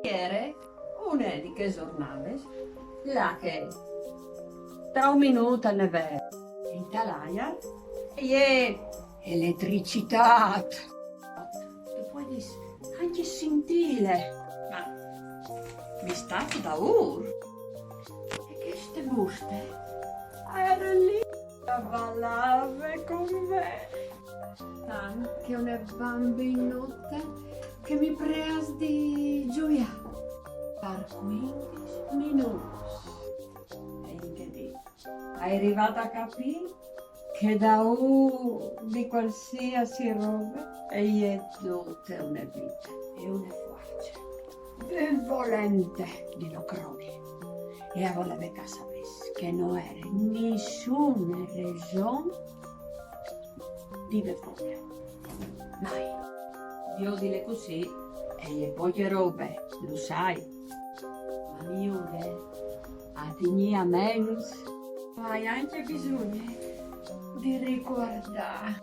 Ieri, una di che giornale, là che tra un minuto ne vede in Italia e elettricità. Tu puoi dire anche sentire, ma mi stato da ur. E che ste buste? Era lì a ballare con me. Anche una bambinotta che mi pres di gioia per 15 minuti. E che dici? È arrivata a capire che da di qualsiasi roba è tutta una vita e una forza ben volente di Locroni. E voleva che sapesse che non era nessuna ragione di vergogna. Mai. Io dile così e le poche robe, lo sai. Ma io a tenere a meno hai anche bisogno di ricordare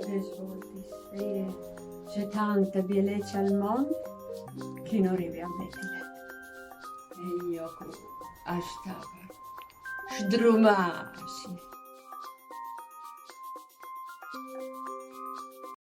le svolte. C'è tanta bellezza al mondo che non arrivi a mettere. E io a stava sdrumarsi